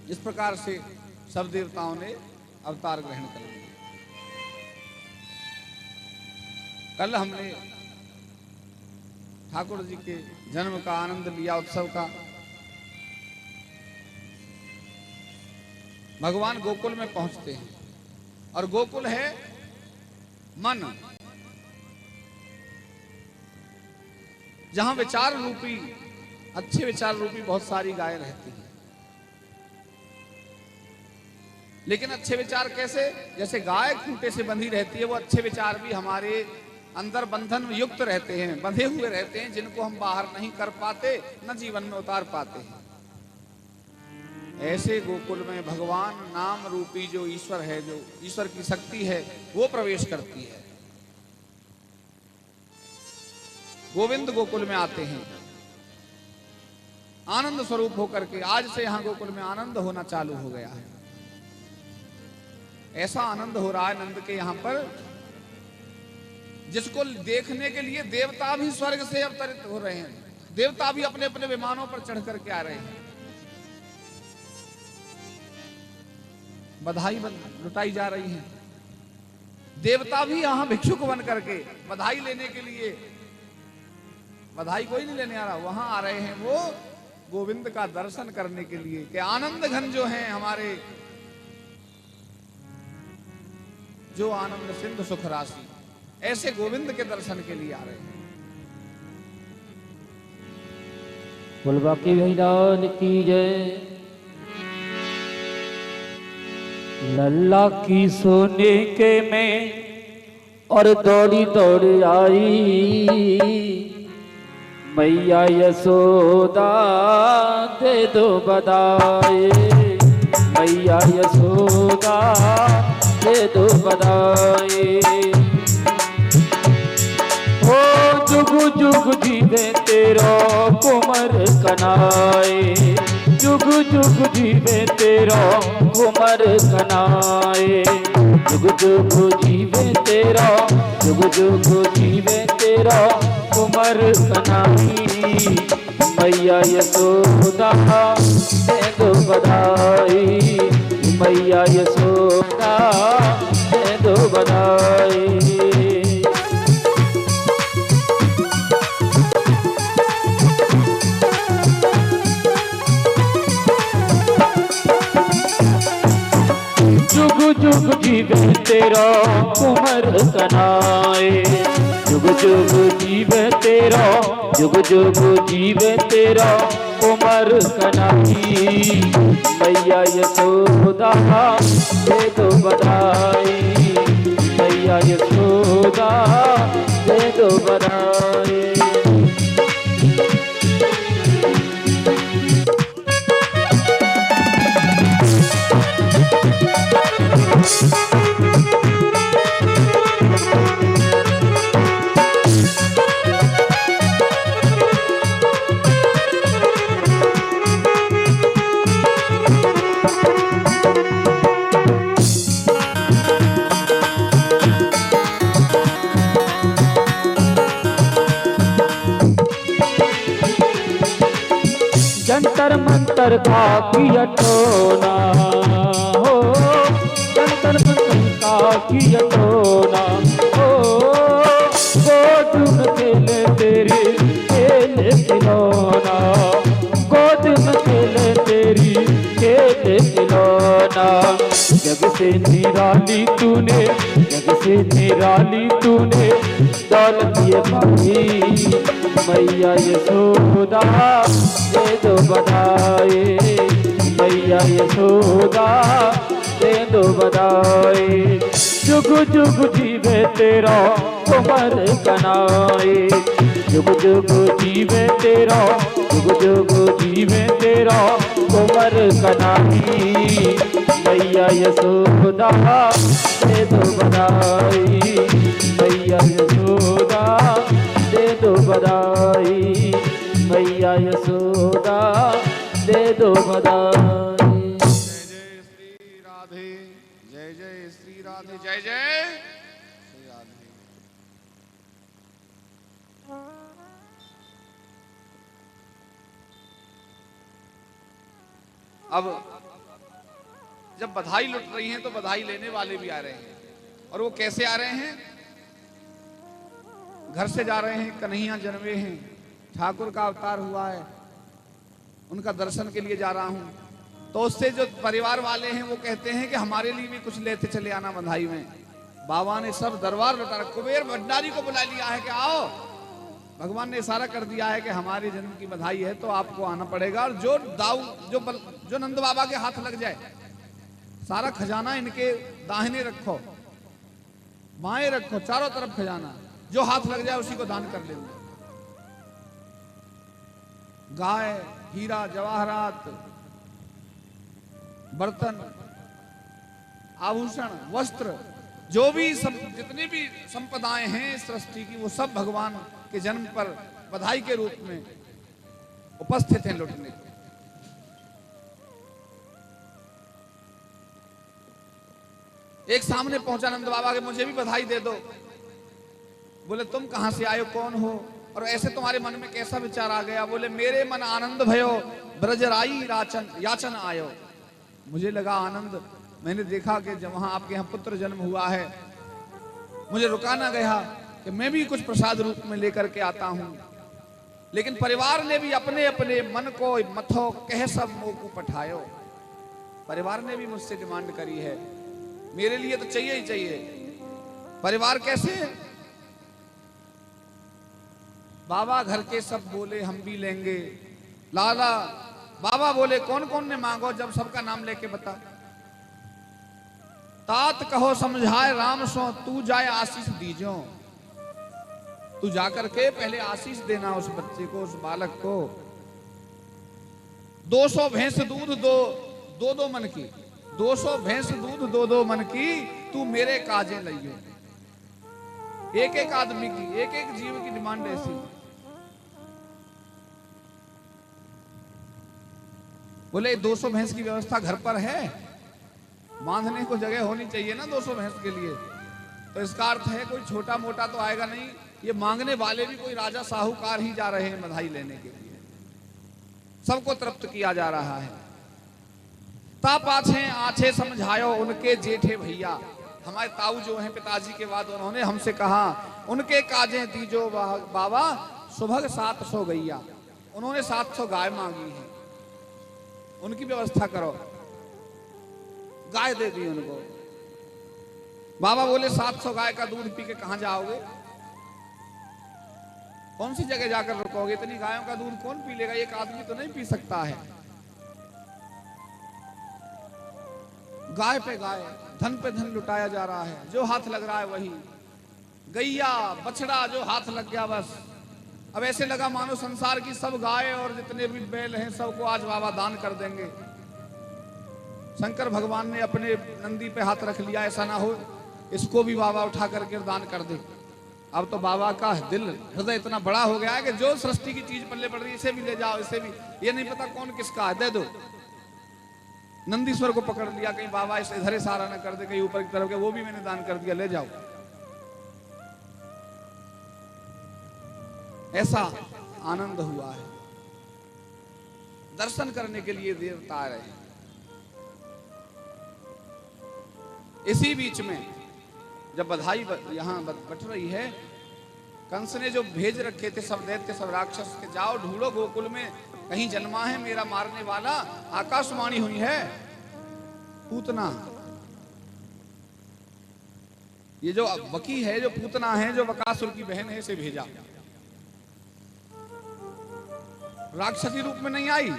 इस प्रकार से सब देवताओं ने अवतार ग्रहण कर लिया। कल हमने ठाकुर जी के जन्म का आनंद लिया, उत्सव का। भगवान गोकुल में पहुंचते हैं और गोकुल है मन, जहां विचार रूपी, अच्छे विचार रूपी बहुत सारी गायें रहती हैं। लेकिन अच्छे विचार कैसे? जैसे गाय खूंटे से बंधी रहती है, वो अच्छे विचार भी हमारे अंदर बंधन युक्त रहते हैं, बंधे हुए रहते हैं, जिनको हम बाहर नहीं कर पाते, न जीवन में उतार पाते हैं। ऐसे गोकुल में भगवान नाम रूपी जो ईश्वर है, जो ईश्वर की शक्ति है, वो प्रवेश करती है। गोविंद गोकुल में आते हैं आनंद स्वरूप होकर के। आज से यहां गोकुल में आनंद होना चालू हो गया है। ऐसा आनंद हो रहा है नंद के यहां पर, जिसको देखने के लिए देवता भी स्वर्ग से अवतरित हो रहे हैं। देवता भी अपने अपने विमानों पर चढ़ करके आ रहे हैं। बधाई लुटाई जा रही है। देवता भी यहां भिक्षुक बन करके बधाई लेने के लिए, बधाई कोई नहीं लेने आ रहा, वहां आ रहे हैं वो गोविंद का दर्शन करने के लिए। कि आनंद घन जो हैं हमारे, जो आनंद सिंधु सुख राशि, ऐसे गोविंद के दर्शन के लिए आ रहे हैं। बोल बाकी भैरान की जय। लल्ला की सोने के में और दौड़ी दौड़ आई, मैया यशोदा दे दो बधाई, मैया यशोदा दे दो बधाई। हो जुग जुग जीवे तेरा कुमर कनाए, जुग जुग जीवे तेरा कुमर कनाए, जुग जुग जीवे तेरा, जुग जुग जीवे तेरा कुमर कनाई, मैया यशोदा दे दो बधाई, मैया यशोदा दे दो बधाई। जुग जुग जीवे तेरा कुमर कनाए, जुग जुग जीवे तेरा, जुग जुग जीवे तेरा कुमर कनाई, मैया यशोदा दे दो बधाई, मैया यशोदा दे दो बधाई। जंतर मंतर का किया टोना, हो जंतर मंतर का किया टोना, हो गोद में खेले तेरी खेले खिलौना, गोद में खेले तेरी खेले खिलौना। जग से निराली तूने, जग से निराली तूने दौलत ये पाई, मैया यशोदा दे दो बधाई, मैया यशोदा दे दो बधाई। जुग जुग जीवे तेरा कुमर कनाए, जुग जुग जीवे तेरा, जुग जुग जीवे तेरा कुमर कनाई, मैया यशोदा दे दो बधाई, मैया यशोदा दे दो बधाई, मैया यशोदा दे दो बधाई। जय जय श्री राधे, जय जय श्री राधे, जय जय श्री राधे। अब जब बधाई लुट रही हैं तो बधाई लेने वाले भी आ रहे हैं। और वो कैसे आ रहे हैं? घर से जा रहे हैं, कन्हैया जन्मे हैं, ठाकुर का अवतार हुआ है, उनका दर्शन के लिए जा रहा हूं। तो उससे जो परिवार वाले हैं वो कहते हैं कि हमारे लिए भी कुछ लेते चले आना बधाई में। बाबा ने सब दरबार लौटा, कुबेर भंडारी को बुला लिया है कि आओ, भगवान ने इशारा कर दिया है कि हमारे जन्म की बधाई है तो आपको आना पड़ेगा। और जो दाऊ जो नंद बाबा के हाथ लग जाए, सारा खजाना इनके दाहिने रखो, बाएं रखो, चारों तरफ खजाना, जो हाथ लग जाए उसी को दान कर लेंगे। गाय, हीरा जवाहरात, बर्तन, आभूषण, वस्त्र, जो भी सब जितनी भी संपदाएं हैं इस सृष्टि की, वो सब भगवान के जन्म पर बधाई के रूप में उपस्थित हैं लुटने। एक सामने पहुंचा नंद बाबा के, मुझे भी बधाई दे दो। बोले तुम कहां से आए हो, कौन हो, और ऐसे तुम्हारे मन में कैसा विचार आ गया? बोले मेरे मन आनंद भयो ब्रजराई याचन आयो। मुझे लगा आनंद, मैंने देखा कि जब वहां आपके यहाँ पुत्र जन्म हुआ है, मुझे रुका ना गया कि मैं भी कुछ प्रसाद रूप में लेकर के आता हूं। लेकिन परिवार ने भी अपने अपने मन को मथो कह सब मोह को पठायो। परिवार ने भी मुझसे डिमांड करी है, मेरे लिए तो चाहिए ही चाहिए। परिवार कैसे? बाबा घर के सब बोले हम भी लेंगे। लाला बाबा बोले कौन कौन ने मांगो, जब सबका नाम लेके बता। तात कहो समझाए राम सो, तू जाए आशीष दीजो। तू जाकर के पहले आशीष देना उस बच्चे को, उस बालक को। 200 भैंस दूध दो मन की, 200 भैंस दूध दो मन की, तू मेरे काजे लइयो। एक एक आदमी की, एक एक जीव की डिमांड ऐसी। बोले 200 भैंस की व्यवस्था घर पर है, बांधने को जगह होनी चाहिए ना 200 भैंस के लिए। तो इसका अर्थ है कोई छोटा मोटा तो आएगा नहीं, ये मांगने वाले भी कोई राजा साहूकार ही जा रहे हैं बधाई लेने के लिए। सबको तृप्त किया जा रहा है। ता पाछे आछे समझायो उनके जेठे भैया। हमारे ताऊ जो हैं पिताजी के बाद, उन्होंने हमसे कहा उनके काजे दीजो बाबा सुबह 700 गैया। उन्होंने 700 गाय मांगी है, उनकी व्यवस्था करो। गाय दे दी उनको। बाबा बोले 700 गाय का दूध पी के कहां जाओगे, कौन सी जगह जाकर रुकोगे? इतनी गायों का दूध कौन पी लेगा? एक आदमी तो नहीं पी सकता है। गाय पे गाय, धन पे धन लुटाया जा रहा है, जो हाथ लग रहा है वही। गैया बछड़ा जो हाथ लग गया बस। अब ऐसे लगा मानो संसार की सब गाय और जितने भी बैल हैं सबको आज बाबा दान कर देंगे। शंकर भगवान ने अपने नंदी पे हाथ रख लिया, ऐसा ना हो इसको भी बाबा उठा करके दान कर दे। अब तो बाबा का दिल हृदय इतना बड़ा हो गया है कि जो सृष्टि की चीज पल्ले पड़ रही है इसे भी ले जाओ, इसे भी, ये नहीं पता कौन किसका है, दे दो। नंदीश्वर को पकड़ लिया, कहीं बाबा इसे इधर सारा ना कर दे, कहीं ऊपर की तरफ के, वो भी मैंने दान कर दिया, ले जाओ। ऐसा आनंद हुआ है। दर्शन करने के लिए देवता आ रहे हैं। इसी बीच में जब बधाई यहां बट रही है, कंस ने जो भेज रखे थे सब दैत्य सब राक्षस के, जाओ ढूंढो गोकुल में कहीं जन्मा है मेरा मारने वाला। आकाशवाणी हुई है, पूतना, ये जो बकी है, जो पूतना है, जो बकासुर की बहन है, इसे भेजा। राक्षसी रूप में नहीं आई,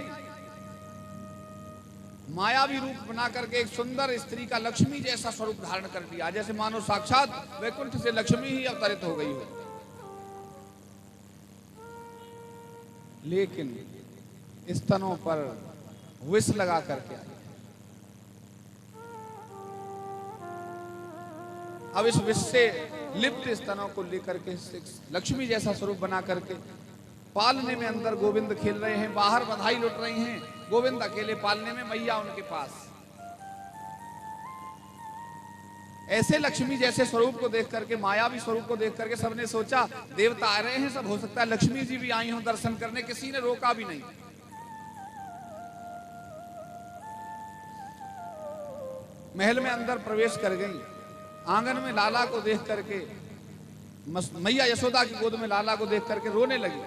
मायावी रूप बना करके एक सुंदर स्त्री का लक्ष्मी जैसा स्वरूप धारण कर लिया, जैसे मानो साक्षात वैकुंठ से लक्ष्मी ही अवतरित हो गई हो। लेकिन स्तनों पर विष लगा करके आई। अब इस विष से लिप्त स्तनों को लेकर के लक्ष्मी जैसा स्वरूप बना करके पालने में अंदर गोविंद खेल रहे हैं, बाहर बधाई लुट रही हैं। गोविंद अकेले पालने में, मैया उनके पास। ऐसे लक्ष्मी जैसे स्वरूप को देख करके, मायावी स्वरूप को देख करके सबने सोचा देवता आ रहे हैं, सब हो सकता है लक्ष्मी जी भी आई हो दर्शन करने। किसी ने रोका भी नहीं। महल में अंदर प्रवेश कर गई। आंगन में लाला को देख करके, मैया यशोदा की गोद में लाला को देख करके रोने लगी।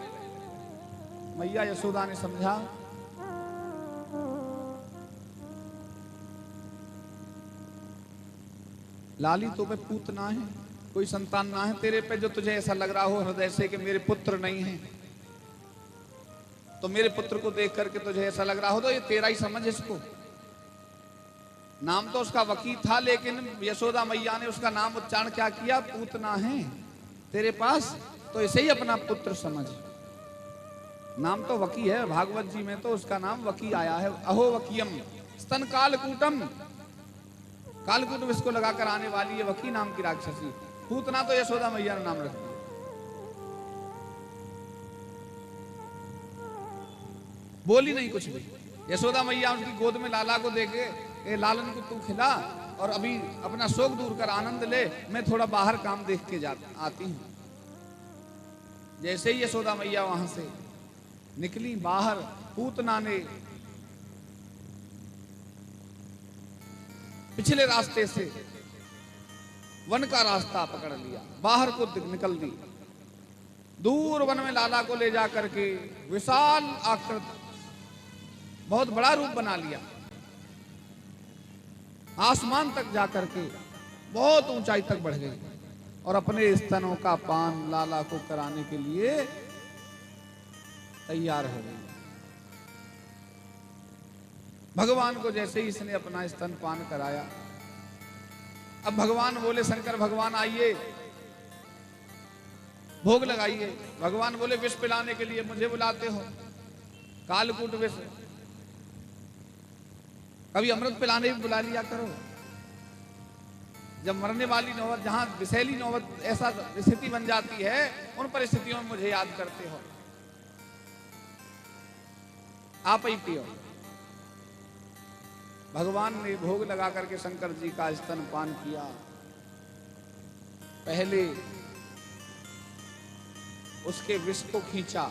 मैया यशोदा ने समझा लाली तो मैं पूतना है, कोई संतान ना है तेरे पे, जो तुझे ऐसा लग रहा हो हृदय से कि मेरे पुत्र नहीं है, तो मेरे पुत्र को देख करके तुझे ऐसा लग रहा हो तो ये तेरा ही समझ इसको। नाम तो उसका वकी था, लेकिन यशोदा मैया ने उसका नाम उच्चारण क्या किया, पूतना है तेरे पास, तो इसे ही अपना पुत्र समझ। नाम तो वकी है, भागवत जी में तो उसका नाम वकी आया है। अहो वकीयम स्तन कालकूटम, कालकूट विष को लगाकर आने वाली है वकी नाम की राक्षसी। पूतना तो यशोदा मैया ने नाम रख दिया। बोली नहीं कुछ भी। यशोदा मैया उनकी गोद में लाला को देखे, ए लालन को तू खिला और अभी अपना शोक दूर कर आनंद ले, मैं थोड़ा बाहर काम देख के आती हूं। जैसे ही यशोदा मैया वहां से निकली बाहर, पूतना ने पिछले रास्ते से वन का रास्ता पकड़ लिया, बाहर को निकल दी। दूर वन में लाला को ले जा करके विशाल आकृत बहुत बड़ा रूप बना लिया। आसमान तक जा करके बहुत ऊंचाई तक बढ़ गई और अपने स्तनों का पान लाला को कराने के लिए तैयार हो गई। भगवान को जैसे ही इसने अपना स्तन पान कराया, अब भगवान बोले, शंकर भगवान आइए भोग लगाइए। भगवान बोले विष पिलाने के लिए मुझे बुलाते हो, कालकूट विष, कभी अमृत पिलाने भी बुला लिया करो। जब मरने वाली नौबत, जहां विषैली नौबत ऐसा स्थिति बन जाती है, उन परिस्थितियों में मुझे याद करते हो, आप ही पियो। भगवान ने भोग लगा करके शंकर जी का स्तन पान किया। पहले उसके विष को खींचा,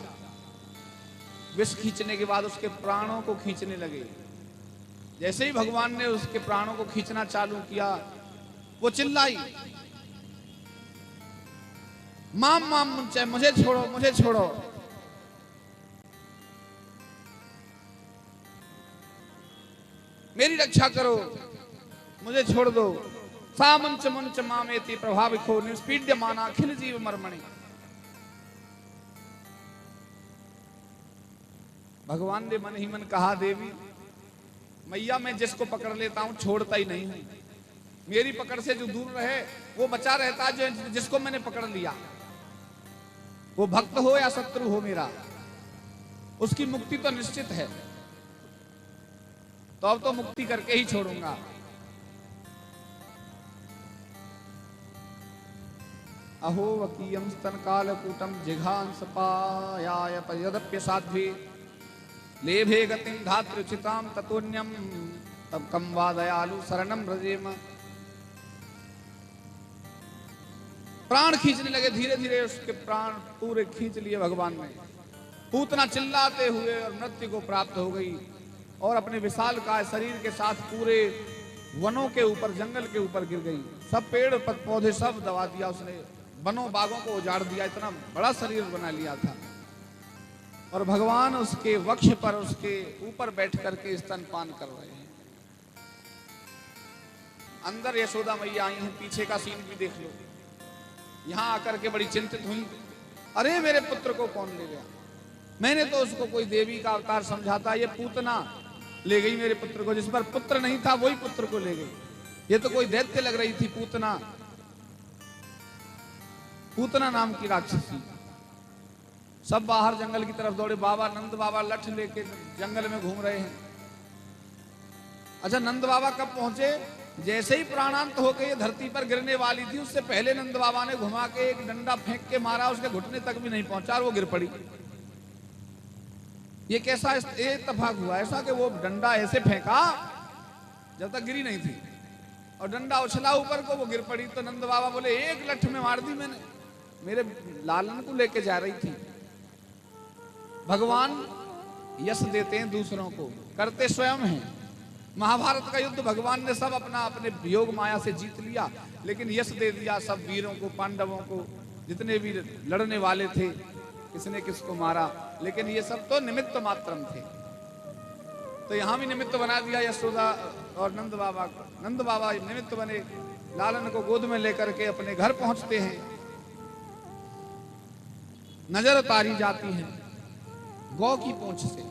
विष खींचने के बाद उसके प्राणों को खींचने लगे। जैसे ही भगवान ने उसके प्राणों को खींचना चालू किया, वो चिल्लाई, माम माम मुंचे, मुझे छोड़ो, मुझे छोड़ो। मेरी रक्षा करो, मुझे छोड़ दो। सामंच मुंच मामेति प्रभाविको निष्पीड्यमाना अखिल जीव मर्मणि। भगवान ने मन ही मन कहा, देवी मैया मैं जिसको पकड़ लेता हूं छोड़ता ही नहीं हूं। मेरी पकड़ से जो दूर रहे वो बचा रहता है, जो जिसको मैंने पकड़ लिया, वो भक्त हो या शत्रु हो मेरा, उसकी मुक्ति तो निश्चित है। तो अब तो मुक्ति करके ही छोड़ूंगा। अहो वकीयम स्तन कालकूटम जिघांस पायाय यदप्य साध्वी लेभे गतिं धातृचितां ततोन्यम तब कम वा दयालु शरणम रजेम। प्राण खींचने लगे, धीरे धीरे उसके प्राण पूरे खींच लिए भगवान ने। पूतना चिल्लाते हुए और मृत्यु को प्राप्त हो गई और अपने विशाल काय शरीर के साथ पूरे वनों के ऊपर, जंगल के ऊपर गिर गई। सब पेड़ पौधे सब दबा दिया उसने, वनों बागों को उजाड़ दिया। इतना बड़ा शरीर बना लिया था। और भगवान उसके वक्ष पर, उसके ऊपर बैठ करके स्तनपान कर रहे हैं। अंदर यशोदा मैया आई हैं, पीछे का सीन भी देख लो। यहां आकर के बड़ी चिंतित हुई, अरे मेरे पुत्र को कौन ले गया? मैंने तो उसको कोई देवी का अवतार समझा था, ये पूतना ले गई मेरे पुत्र को। जिस पर पुत्र नहीं था वही पुत्र को ले गई। ये तो कोई दैत्य लग रही थी, पूतना, पूतना नाम की राक्षसी। सब बाहर जंगल की तरफ दौड़े। बाबा नंद बाबा लठ लेके जंगल में घूम रहे हैं। अच्छा, नंद बाबा कब पहुंचे? जैसे ही प्राणांत होकर ये धरती पर गिरने वाली थी, उससे पहले नंद बाबा ने घुमा के एक डंडा फेंक के मारा, उसके घुटने तक भी नहीं पहुंचा और वो गिर पड़ी। ये कैसा इत्तेफाक हुआ ऐसा कि वो डंडा ऐसे फेंका जब तक गिरी नहीं थी, और डंडा उछला ऊपर को, वो गिर पड़ी। तो नंद बाबा बोले, एक लठ में मार दी मैंने, मेरे लालन को लेके जा रही थी। भगवान यश देते हैं दूसरों को, करते स्वयं हैं। महाभारत का युद्ध भगवान ने सब अपना अपने योग माया से जीत लिया, लेकिन यश दे दिया सब वीरों को, पांडवों को, जितने भी लड़ने वाले थे, किसने किसको मारा, लेकिन ये सब तो निमित्त मात्रम थे। तो यहां भी निमित्त बना दिया यशोदा और नंद बाबा को। नंद बाबा निमित्त बने, लालन को गोद में लेकर के अपने घर पहुंचते हैं। नजर उतारी जाती है गौ की पूंछ से।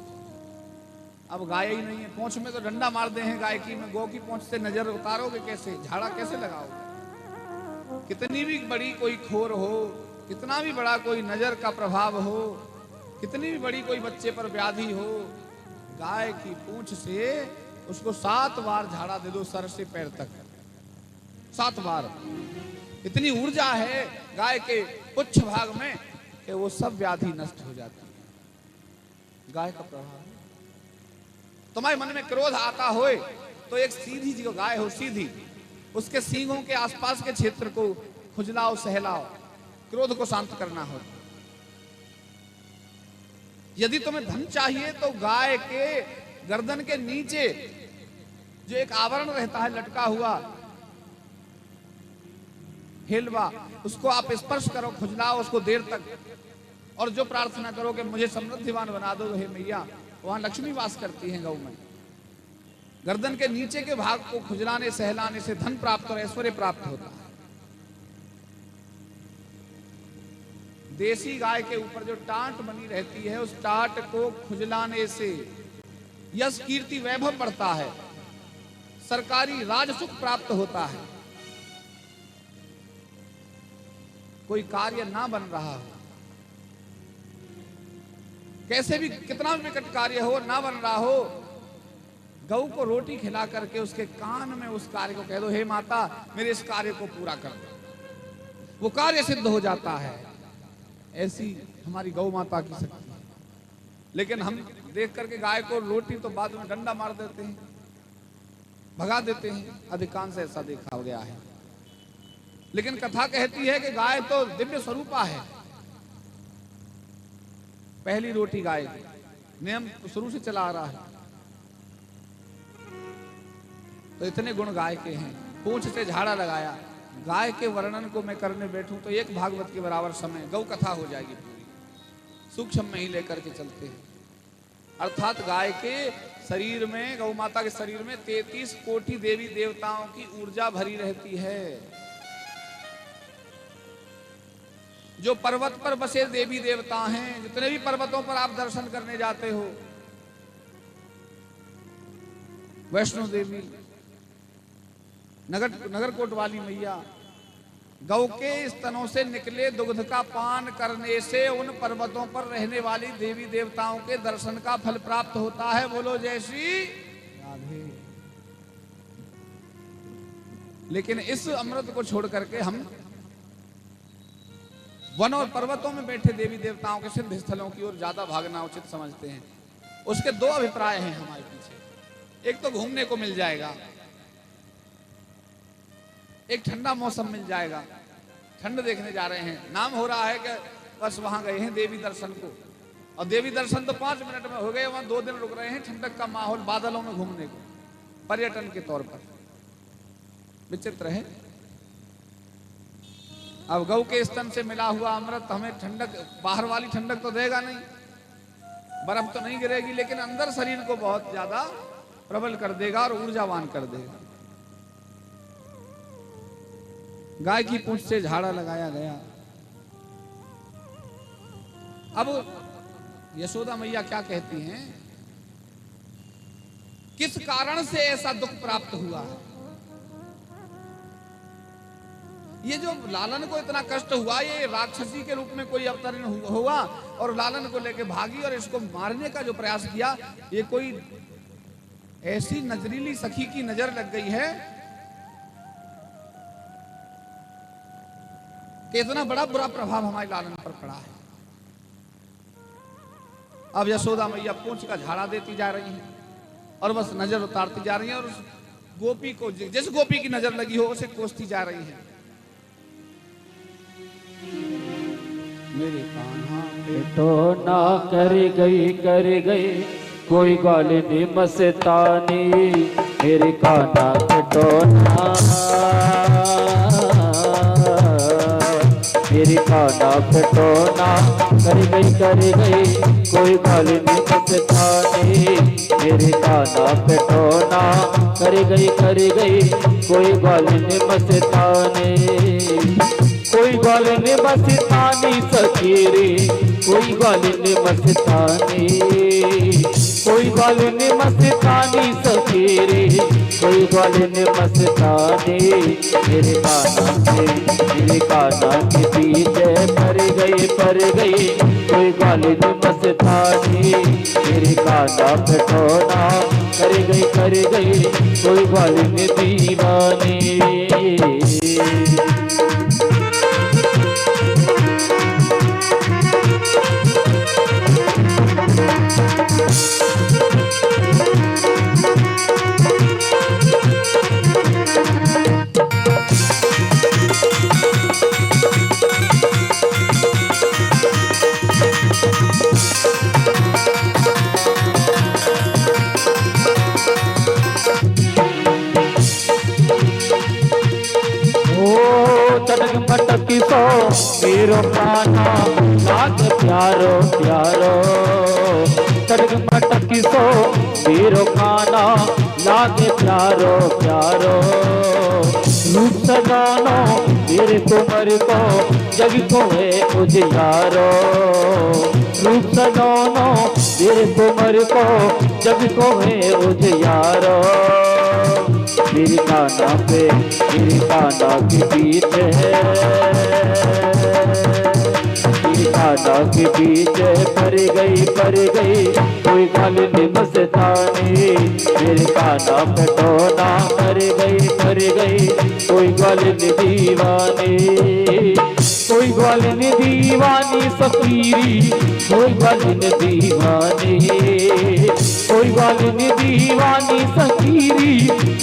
अब गाय ही नहीं है, पूंछ में तो डंडा मार दे हैं गाय की, में गौ की पूंछ से नजर उतारोगे कैसे, झाड़ा कैसे लगाओगे? कितनी भी बड़ी कोई खोर हो, कितना भी बड़ा कोई नजर का प्रभाव हो, कितनी भी बड़ी कोई बच्चे पर व्याधि हो, गाय की पूंछ से उसको 7 बार झाड़ा दे दो, सर से पैर तक 7 बार। इतनी ऊर्जा है गाय के पुच्छ भाग में कि वो सब व्याधि नष्ट हो जाती है। गाय का प्रभाव। तुम्हारे मन में क्रोध आता होए तो एक सीधी जो गाय हो, सीधी, उसके सींगों के आसपास के क्षेत्र को खुजलाओ, सहलाओ, क्रोध को शांत करना हो। यदि तुम्हें धन चाहिए तो गाय के गर्दन के नीचे जो एक आवरण रहता है लटका हुआ, हेलवा, उसको आप स्पर्श करो, खुजलाओ उसको देर तक, और जो प्रार्थना करो कि मुझे समृद्धिवान बना दो हे मैया, वहां लक्ष्मी वास करती है गौ में। गर्दन के नीचे के भाग को खुजलाने सहलाने से धन प्राप्त और ऐश्वर्य प्राप्त होता है। देसी गाय के ऊपर जो टाट बनी रहती है, उस टाट को खुजलाने से यश कीर्ति वैभव बढ़ता है, सरकारी राजसुख प्राप्त होता है। कोई कार्य ना बन रहा हो, कैसे भी कितना भी विकट कार्य हो, ना बन रहा हो, गऊ को रोटी खिला करके उसके कान में उस कार्य को कह दो, हे माता मेरे इस कार्य को पूरा कर दो, वो कार्य सिद्ध हो जाता है। ऐसी हमारी गौ माता की शक्ति है। लेकिन हम देख करके गाय को रोटी तो बाद में डंडा मार देते हैं, भगा देते हैं, अधिकांश ऐसा देखा गया है। लेकिन कथा कहती है कि गाय तो दिव्य स्वरूपा है। पहली रोटी गाय, नियम तो शुरू से चला आ रहा है। तो इतने गुण गाय के हैं। पूंछ से झाड़ा लगाया। गाय के वर्णन को मैं करने बैठूं तो एक भागवत के बराबर समय गौ कथा हो जाएगी पूरी। सूक्ष्म में ही लेकर के चलते हैं। अर्थात गाय के शरीर में, गौ माता के शरीर में 33 कोटि देवी देवताओं की ऊर्जा भरी रहती है। जो पर्वत पर बसे देवी देवता हैं, जितने भी पर्वतों पर आप दर्शन करने जाते हो, वैष्णो देवी, नगरकोट वाली मैया, गौ के स्तनों से निकले दुग्ध का पान करने से उन पर्वतों पर रहने वाली देवी देवताओं के दर्शन का फल प्राप्त होता है। बोलो जय श्री राधे। लेकिन इस अमृत को छोड़ करके हम वन और पर्वतों में बैठे देवी देवताओं के सिद्ध स्थलों की ओर ज्यादा भागना उचित समझते हैं। उसके 2 अभिप्राय हैं हमारे पीछे। एक तो घूमने को मिल जाएगा, एक ठंडा मौसम मिल जाएगा, ठंड देखने जा रहे हैं, नाम हो रहा है कि बस वहां गए हैं देवी दर्शन को, और देवी दर्शन तो 5 मिनट में हो गए, वहां 2 दिन रुक रहे हैं, ठंडक का माहौल, बादलों में घूमने को, पर्यटन के तौर पर। विचित्र है। अब गौ के स्तन से मिला हुआ अमृत हमें ठंडक, बाहर वाली ठंडक तो देगा नहीं, बर्फ तो नहीं गिरेगी, लेकिन अंदर शरीर को बहुत ज्यादा प्रबल कर देगा और ऊर्जावान कर देगा। गाय की पूंछ से झाड़ा लगाया गया। अब यशोदा मैया क्या कहती हैं, किस कारण से ऐसा दुख प्राप्त हुआ है? ये जो लालन को इतना कष्ट हुआ, ये राक्षसी के रूप में कोई अवतरण हुआ और लालन को लेके भागी और इसको मारने का जो प्रयास किया, ये कोई ऐसी नजरीली सखी की नजर लग गई है कि इतना बड़ा बुरा प्रभाव हमारे लालन पर पड़ा है। अब यशोदा मैया पूंछ का झाड़ा देती जा रही है और बस नजर उतारती जा रही है, और उस गोपी को, जिस गोपी की नजर लगी हो, उसे कोसती जा रही है। मेरे कान्हा तो ना कर गई कोई गाल नहीं मस्तानी मेरे काना कटोना मेरी काना कटोना कर गई कोई गाल नहीं मस्तानी मेरे काना कटोना कर गई कोई गाल नहीं मस्तानी कोई गाल नहीं मस्तानी सखीरी कोई गाल नहीं मस्तानी कोई गाल नहीं मस्तानी सखीरी कोई गाल नहीं मस्तानी मेरे काना के पीछे पर गई कोई गाल नहीं मस्तानी मेरे काना कटोना कर गई कोई गाल नहीं दीवानी। तड़क मटक सो मेरो काना लाग प्यारो प्यारो तड़क मटक सो मेरो काना लाग प्यारो प्यारो रूप सजानो मेरे कुमर को जग को है उजियारो रूप सजानो मेरे कुमर को जग को है उजियारो मेरी काना के पीछे मेरी काना के पीछे पर गई कोई गाल नहीं मस्तानी मेरे काना कटोना कर गई कोई गाल नहीं दीवानी कोई गाल नहीं दीवानी सफीरी कोई गाल नहीं दीवानी कोई गाल नहीं दीवानी सफीरी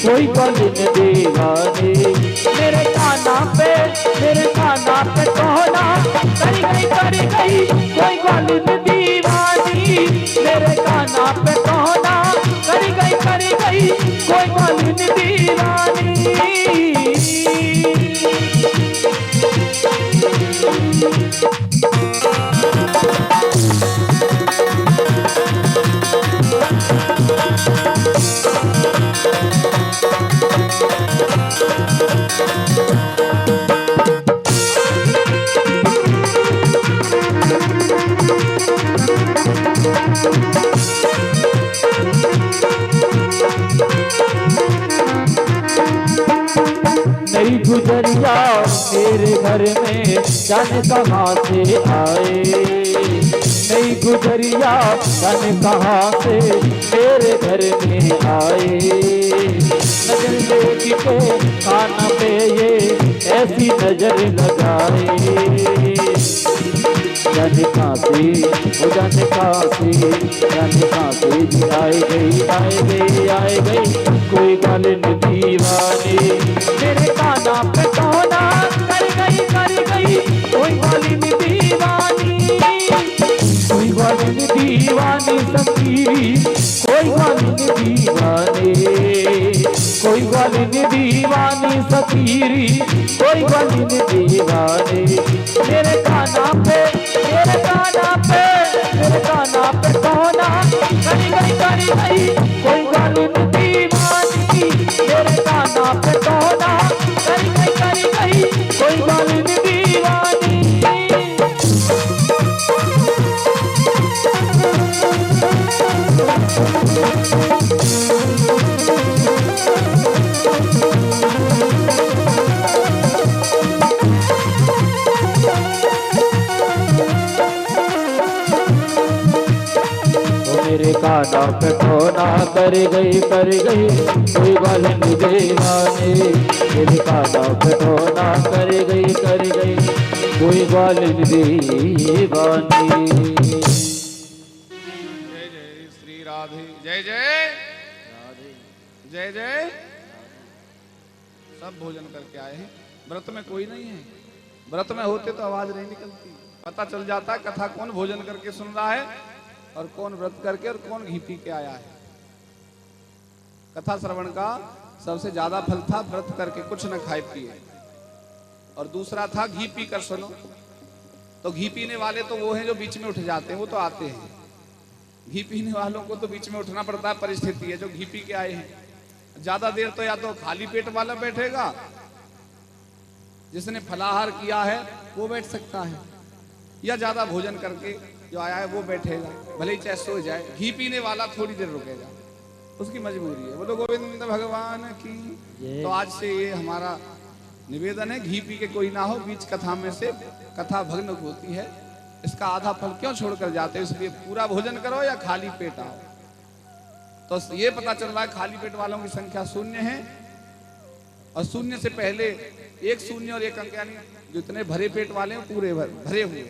कोई गाल नहीं दीवानी मेरे काना पे टोना कर गई कोई गाल नहीं दीवानी मेरे काना पे टोना कर गई कोई गाल नहीं दीवानी। नई गुजरिया मेरे घर में जाने कहाँ से आए नई गुजरिया जाने कहाँ से मेरे घर में आए नजर देख के काना पे ये ऐसी नजर लगाए जाने कहाँ से आए गई कोई गाल नहीं दीवानी मेरे काना पे टोना कर गई कोई गाल नहीं दीवानी कोई गाल नहीं दीवानी सखीरी कोई गाल नहीं दीवानी कोई गाल नहीं दीवानी सखीरी कोई गाल नहीं दीवानी मेरे काना पे टोना कर गई कोई गाल नहीं दीवानी मेरे काना पे टोना कर गई कोई गाल नहीं दीवानी। मेरे काना पे टोना कर गई कोई गाल नहीं दीवानी मेरे काना पे टोना कर गई कोई गाल नहीं दीवानी। जय जय श्री राधे जय जय जय जय। सब भोजन करके आए हैं, व्रत में कोई नहीं है, व्रत में होते तो आवाज नहीं निकलती, पता चल जाता कथा कौन भोजन करके सुन रहा है। और कौन व्रत करके और कौन घी पी के आया है। कथा श्रवण का सबसे ज्यादा फल था व्रत करके कुछ न खाए पिए, और दूसरा था घी पी कर सुनो। तो घी पीने वाले तो वो हैं जो बीच में उठ जाते हैं, वो तो आते हैं। घी पीने वालों को तो बीच में उठना पड़ता है, परिस्थिति है। जो घी पी के आए हैं ज्यादा देर तो या तो खाली पेट वाला बैठेगा, जिसने फलाहार किया है वो बैठ सकता है, या ज्यादा भोजन करके जो आया है वो बैठेगा, भले ही चाहे सो जाए। घी पीने वाला थोड़ी देर रुकेगा, उसकी मजबूरी है। बोलो गोविंद भगवान की। तो आज से ये हमारा निवेदन है, घी पी के कोई ना हो बीच कथा में से, कथा भग्न होती है। इसका आधा फल क्यों छोड़कर जाते हैं, इसलिए पूरा भोजन करो या खाली पेट आओ। तो ये पता चल रहा है खाली पेट वालों की संख्या शून्य है, और शून्य से पहले एक शून्य और एक अंक, यानी जितने भरे पेट वाले हैं पूरे भरे हुए,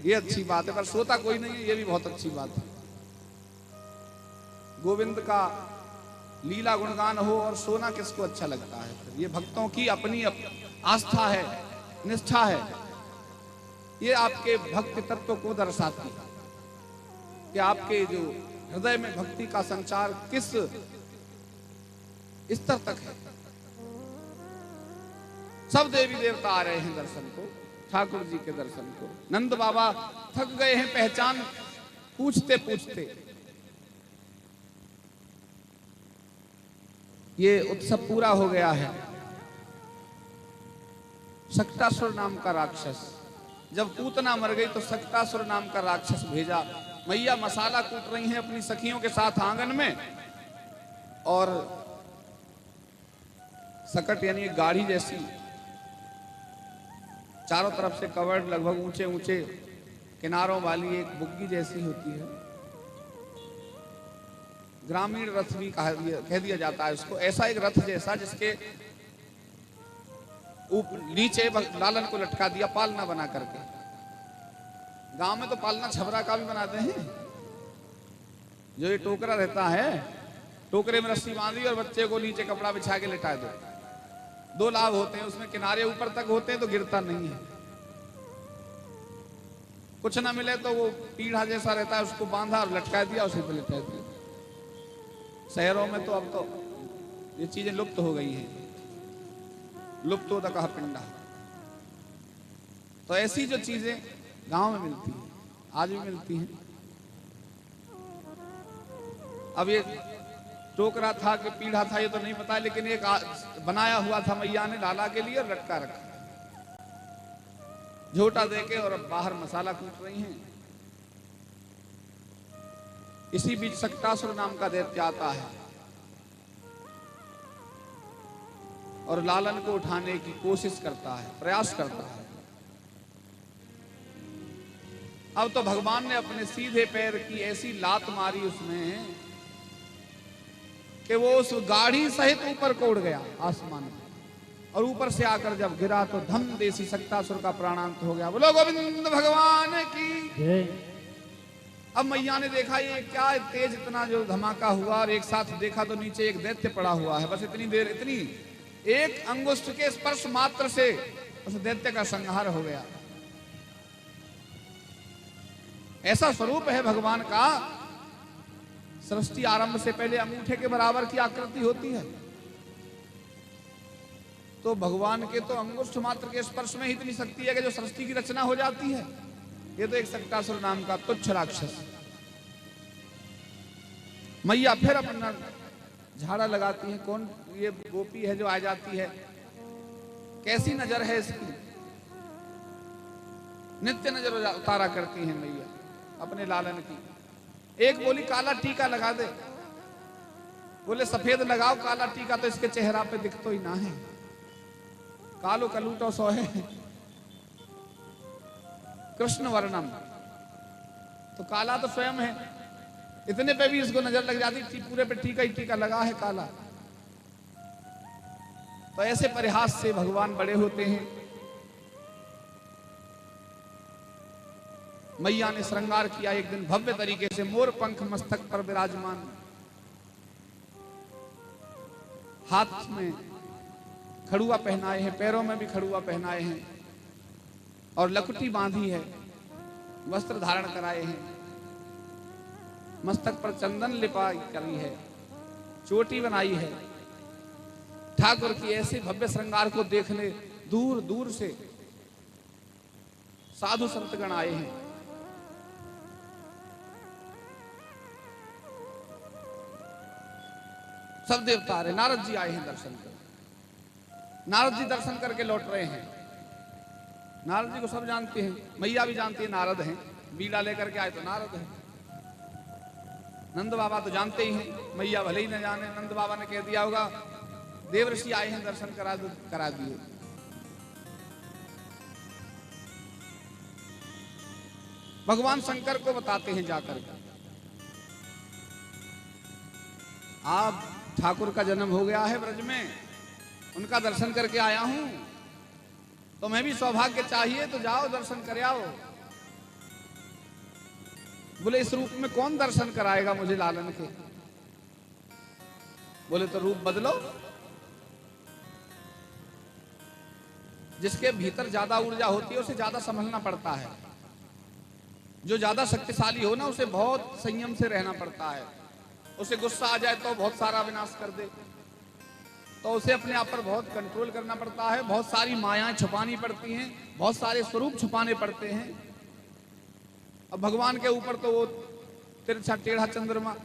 ये अच्छी बात है। पर सोता कोई नहीं है, ये भी बहुत अच्छी बात है। गोविंद का लीला गुणगान हो और सोना किसको अच्छा लगता है। ये भक्तों की अपनी आस्था है, निष्ठा है। ये आपके भक्ति तत्व को दर्शाती है कि आपके जो हृदय में भक्ति का संचार किस स्तर तक है। सब देवी देवता आ रहे हैं दर्शन को, ठाकुर जी के दर्शन को। नंद बाबा थक गए हैं पहचान पूछते पूछते। ये उत्सव पूरा हो गया है। सक्टासुर नाम का राक्षस, जब पूतना मर गई तो सक्टासुर नाम का राक्षस भेजा। मैया मसाला कूट रही हैं अपनी सखियों के साथ आंगन में, और सकट यानी एक गाड़ी जैसी चारों तरफ से कवर्ड, लगभग ऊंचे ऊंचे किनारों वाली एक बुग्गी जैसी होती है। ग्रामीण रथ भी कह दिया जाता है उसको। ऐसा एक रथ जैसा जिसके नीचे लालन को लटका दिया पालना बना करके। गांव में तो पालना छबरा का भी बनाते हैं। जो ये टोकरा रहता है, टोकरे में रस्सी बांधी और बच्चे को नीचे कपड़ा बिछा के लिटा दो। दो लाभ होते हैं उसमें, किनारे ऊपर तक होते हैं तो गिरता नहीं है। कुछ ना मिले तो वो पीढ़ा जैसा रहता है, उसको बांधा और लटका दिया, उसी पे लिटा दिया। शहरों में तो अब तो ये चीजें लुप्त हो गई हैं। लुप्त होता कहा पिंडा। तो ऐसी जो चीजें गांव में मिलती हैं, आज भी मिलती हैं। अब ये टोकरा था कि पीढ़ा था ये तो नहीं पता, लेकिन एक बनाया हुआ था मैया ने लाला के लिए, लटका रखा झोटा देके, और अब बाहर मसाला कूट रही हैं। इसी बीच सक्टासुर नाम का दैत्य आता है और लालन को उठाने की कोशिश करता है, प्रयास करता है। अब तो भगवान ने अपने सीधे पैर की ऐसी लात मारी उसमें कि वो उस गाड़ी सहित ऊपर को उड़ गया आसमान में, और ऊपर से आकर जब गिरा तो धम देसी सक्टासुर का प्राणांत हो गया। बोलो गोविंद भगवान की। अब मैया ने देखा ये क्या तेज इतना जो धमाका हुआ, और एक साथ देखा तो नीचे एक दैत्य पड़ा हुआ है। बस इतनी देर, इतनी एक अंगुष्ठ के स्पर्श मात्र से उस दैत्य का संहार हो गया। ऐसा स्वरूप है भगवान का। सृष्टि आरंभ से पहले अंगूठे के बराबर की आकृति होती है, तो भगवान के तो अंगुष्ठ मात्र के स्पर्श में ही इतनी शक्ति है कि जो सृष्टि की रचना हो जाती है। ये तो एक सक्टासुर नाम का तुच्छ राक्षस। मैया फिर अपना झाड़ा लगाती है। कौन ये गोपी है जो आ जाती है, कैसी नजर है इसकी। नित्य नजर उतारा करती है मैया अपने लालन की। एक बोली काला टीका लगा दे, बोले सफेद लगाओ काला टीका तो इसके चेहरा पे दिख तो ही ना है। कालो कलूटो सोहे कृष्ण वर्णम, तो काला तो स्वयं है। इतने पे भी इसको नजर लग जाती, पूरे पे टीका ही टीका लगा है काला। तो ऐसे परिहास से भगवान बड़े होते हैं। मैया ने श्रृंगार किया एक दिन भव्य तरीके से, मोर पंख मस्तक पर विराजमान, हाथ में खड़ुआ पहनाए हैं, पैरों में भी खड़ुआ पहनाए हैं, और लकुटी बांधी है, वस्त्र धारण कराए हैं। मस्तक पर चंदन लिपाई करी है, चोटी बनाई है। ठाकुर की ऐसे भव्य श्रृंगार को देखने दूर दूर से साधु संतगण आए हैं। सब देवता आ रहे, नारद जी आए हैं दर्शन कर। नारद जी दर्शन करके लौट रहे हैं। नारद जी को सब जानते हैं, मैया भी जानती है नारद हैं। बीड़ा लेकर के आए तो नारद हैं। नंद बाबा तो जानते ही हैं, मैया भले ही न जाने। नंद बाबा ने कह दिया होगा देवऋषि आए हैं दर्शन करा दिए। भगवान शंकर को बताते हैं जाकर के, आप ठाकुर का जन्म हो गया है ब्रज में, उनका दर्शन करके आया हूं, तो मैं भी सौभाग्य चाहिए तो जाओ दर्शन कर आओ। बोले इस रूप में कौन दर्शन कराएगा मुझे लालन के? बोले तो रूप बदलो। जिसके भीतर ज्यादा ऊर्जा होती है उसे ज्यादा संभलना पड़ता है। जो ज्यादा शक्तिशाली हो ना उसे बहुत संयम से रहना पड़ता है। उसे गुस्सा आ जाए तो बहुत सारा विनाश कर दे, तो उसे अपने आप पर बहुत कंट्रोल करना पड़ता है। बहुत सारी मायाएं छुपानी पड़ती हैं, बहुत सारे स्वरूप छुपाने पड़ते हैं। अब भगवान के ऊपर तो वो तिरछा टेढ़ा चंद्रमा,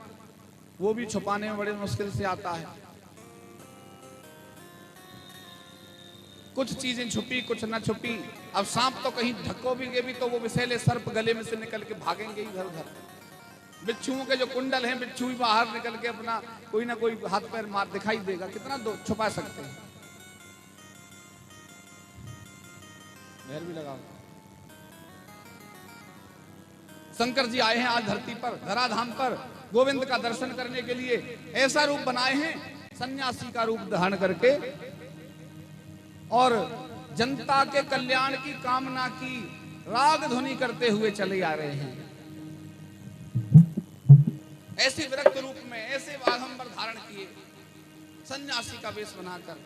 वो भी छुपाने में बड़े मुश्किल से आता है। कुछ चीजें छुपी कुछ ना छुपी। अब सांप तो कहीं ढकोगे भी तो वो विषैले सर्प गले में से निकल के भागेंगे इधर उधर। बिच्छुओं के जो कुंडल हैं, बिच्छू भी बाहर निकल के अपना कोई ना कोई हाथ पैर मार दिखाई देगा। कितना छुपा सकते हैं? महल भी लगाओ। शंकर जी आए हैं आज धरती पर, धराधाम पर गोविंद का दर्शन करने के लिए। ऐसा रूप बनाए हैं सन्यासी का रूप धारण करके, और जनता के कल्याण की कामना की राग ध्वनि करते हुए चले आ रहे हैं। ऐसे विरक्त रूप में, ऐसे बाघंबर धारण किए, सन्यासी का वेश बनाकर